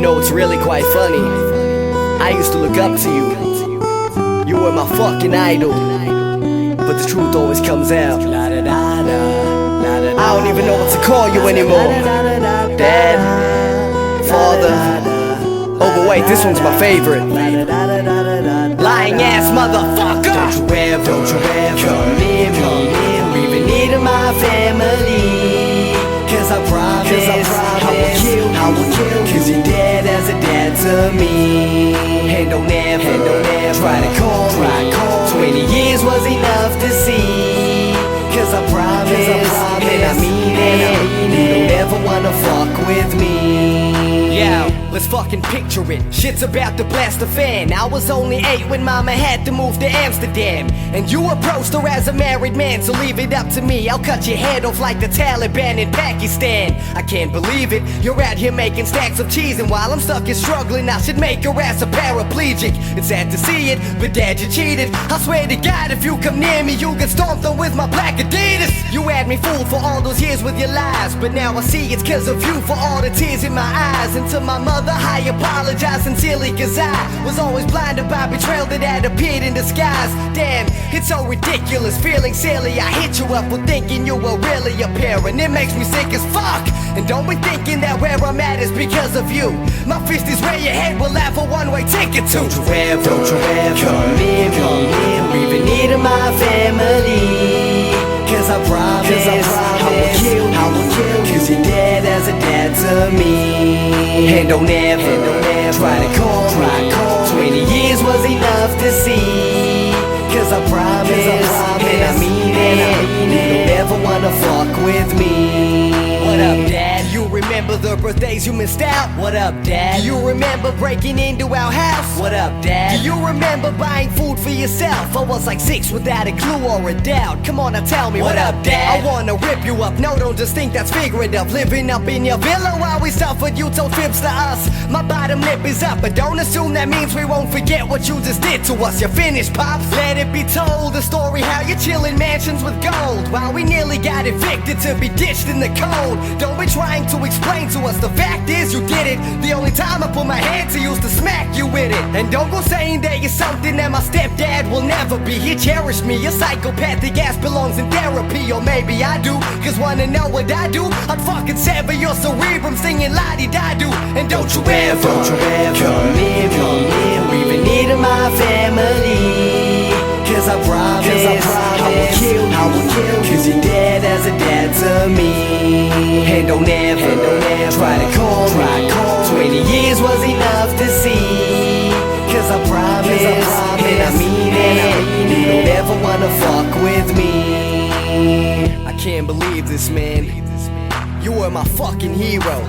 know, it's really quite funny. I used to look up to you. You were my fucking idol. But the truth always comes out. I don't even know what to call you anymore. Dad, father. Oh, but wait, this one's my favorite. Lying ass motherfucker. Don't you ever come near me, or even near my family. Cause I promise I will kill, cause you're dead as a dad to me. And don't ever try to call me. 20 years was enough to see. Cause I promise, and I mean it, you don't ever wanna fuck with me. Yeah, let's fucking picture it. Shit's about to blast the fan. I was only 8 when mama had to move to Amsterdam. And you approached her as a married man, so leave it up to me. I'll cut your head off like the Taliban in Pakistan. I can't believe it, you're out here making stacks of cheese, and while I'm stuck and struggling, I should make your ass a paraplegic. It's sad to see it, but dad, you cheated. I swear to God, if you come near me, you get stomped on with my black Adidas. You had me fooled for all those years with your lies, but now I see it's cause of you for all the tears in my eyes. And to my mother, I apologize sincerely, cause I was always blinded by betrayal that had appeared in disguise. Damn, it's so ridiculous, feeling silly. I hit you up for thinking you were really a parent. It makes me sick as fuck. And don't be thinking that where I'm at is because of you. My fist is where your head will have a one-way ticket to. Don't you ever come near me, or even near my family. Cause I promise I will kill, cause you're dead as a dad to me. And don't ever try to call me. 20 years was enough to see. Cause I promise, and I mean it, you don't ever wanna fuck with me. What up, Dad? You remember the birthdays you missed out? What up, Dad? Do you remember breaking into our house? What up, Dad? Do you remember buying food for yourself? I was like 6 without a clue or a doubt. Come on now, tell me, what up, Dad? I wanna rip you up, no, don't just think that's figurative. Living up in your villa while we suffered, you told fibs to us. My bottom lip is up, but don't assume that means we won't forget what you just did to us. You're finished, Pops. Let it be told, the story how you chill in mansions with gold, while we nearly got evicted to be ditched in the cold. Don't be trying to explain to us, the fact is you did it. The only time I put my hand to use to smack you with it. And don't go saying that you're something that my stepdad will never be. He cherished me, your psychopathic ass belongs in therapy. Or maybe I do, cause wanna know what I do? I'd fucking sever your cerebrum singing la-di-da-do. And don't you ever come near me, or even near my family. Cause I promise I will kill, cause you're dead as a dad to me. And don't ever try to call me. 20 years was enough to see. Cause I promise, and I mean it, you don't ever wanna fuck with me. I can't believe this, man. You were my fucking hero.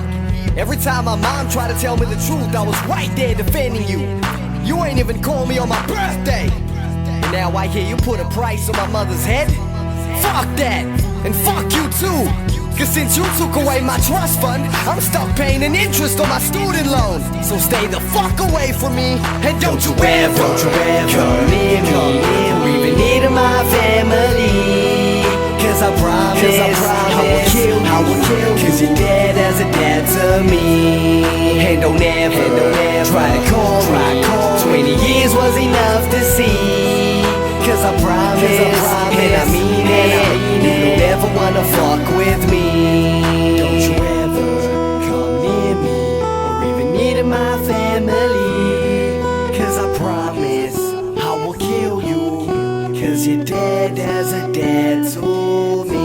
Every time my mom tried to tell me the truth, I was right there defending you. You ain't even called me on my birthday. And now I hear you put a price on my mother's head? Fuck that, and fuck you too. Cause since you took away my trust fund, I'm stuck paying an interest on my student loan. So stay the fuck away from me, and don't you ever come near me, or even near my family. Cause I promise I will kill, cause you're dead as a dad to me. And don't ever try to call me. 20 years was enough to see. Cause I promise, and I mean it, you don't ever wanna fuck with me. Don't you ever come near me, or even near my family. Cause I promise I will kill you, cause you're dead as a dad to me.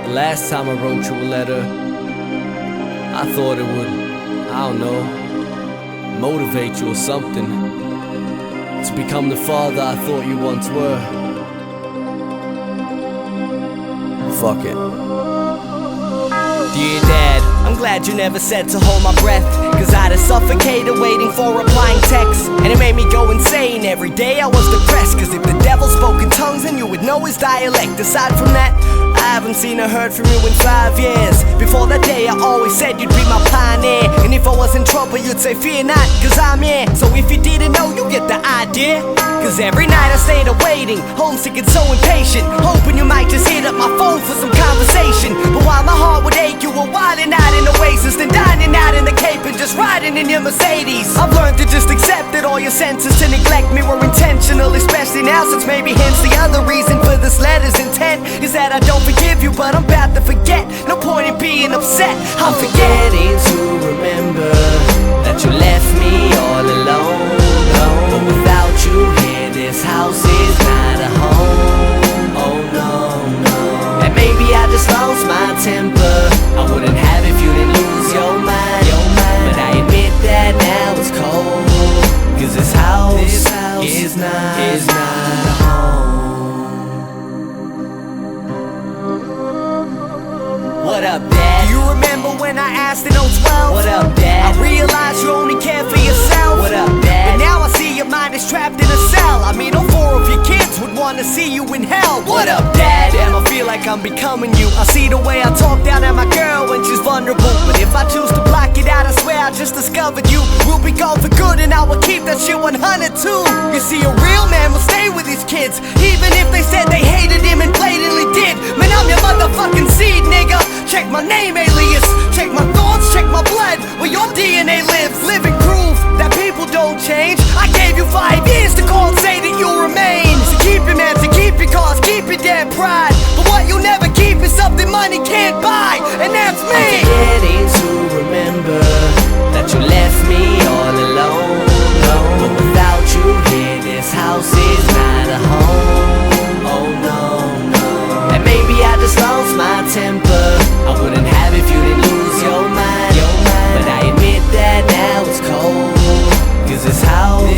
Last time I wrote you a letter, I thought it would, I don't know, motivate you or something to become the father I thought you once were. Fuck it. Dear Dad, I'm glad you never said to hold my breath, cause I'd have suffocated waiting for replying texts. And it made me go insane, every day I was depressed. Cause if the devil spoke in tongues then you would know his dialect. Aside from that, haven't seen or heard from you in 5 years. Before that day I always said you'd be my pioneer, and if I was in trouble you'd say fear not, cause I'm here. So if you didn't know, you get the idea. Cause every night I stayed awaiting, homesick and so impatient, hoping you might just hit up my phone for some conversation. But while my heart would ache, you were wilding out in Oasis, then dining out in the Cape and just riding in your Mercedes. I've learned to just accept that all your senses to neglect me were intentional, especially now since maybe hence the other reason for this letter's intent is that I don't forgive you, but I'm about to forget. No point in being upset, I'm forgetting to remember that you left me all alone. But without you here, this house is not a home. Oh no, no. And maybe I just lost my temper. I wouldn't have if you didn't lose your mind. But I admit that now it's cold, cause this house is not a home. What up, Dad? Do you remember when I asked in 012? What up, Dad? I realized you only care for yourself. What up, Dad? But now I see your mind is trapped in a cell. I mean, all 4 of your kids would want to see you in hell. What up, Dad? Damn, I feel like I'm becoming you. I see the way I talk down at my girl when she's vulnerable, but if I choose to block it out, I swear I just discovered you. We'll be gone for good and I will keep that shit 100 too. You see, a real man will stay with his kids, even if they said they hated him and blatantly did. Man, I'm your motherfucking seed, nigga. Check my name alias, check my thoughts, check my blood, where your DNA lives. Living proof that people don't change. I gave you 5 years to call and say that you'll remain. So keep your man, so keep your cause, keep your damn pride. But what you'll never keep is something money can't buy, and that's me. I'm forgetting to remember that you left me all alone. But without you here, this house is not a home. Oh no, no. And maybe I just lost my temper. I wouldn't have if you didn't lose your mind. But I admit that now it's cold, cause this house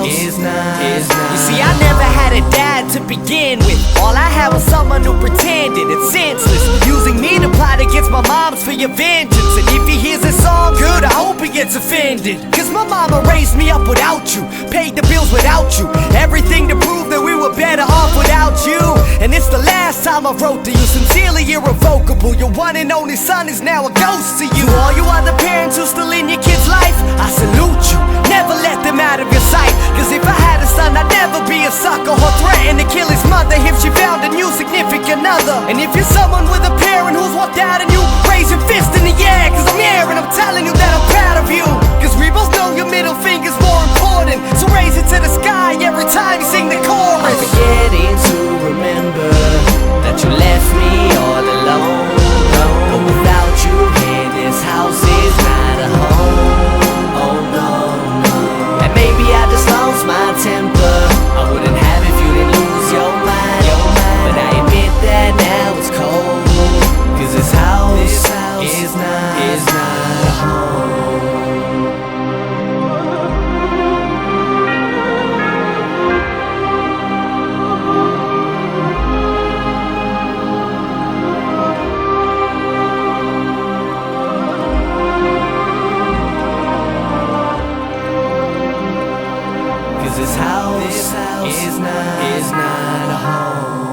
is not. You see, I never had a dad to begin with. All I had was someone who pretended. It's senseless using me to plot against my mom's for your vengeance. And if he hears this song, good, I hope he gets offended. Cause my mama raised me up without you, paid the bills without you, everything to prove that we were better off without you. And it's the last time I wrote to you, sincerely irrevocable. Your one and only son is now a ghost to you. To all you other parents who's still in your kid's life, I salute you. Never let them out of your sight, cause if I had a son, I'd never be a sucker or threaten to kill his mother if she found a new significant other. And if you're someone with a parent who's walked out on you, raise your fist in the air, cause I'm here and I'm telling you that I'm proud of you. Cause we both know your middle finger's more important, so raise it to the sky every time you sing the chorus. I'm forgetting to remember that you left me all alone. But without you here, this house is not a home. Oh no, no. And maybe I just lost my temper. I wouldn't have if you didn't lose your mind. But I admit that now it's cold, cause this house is not a home. Cause this house is not a home.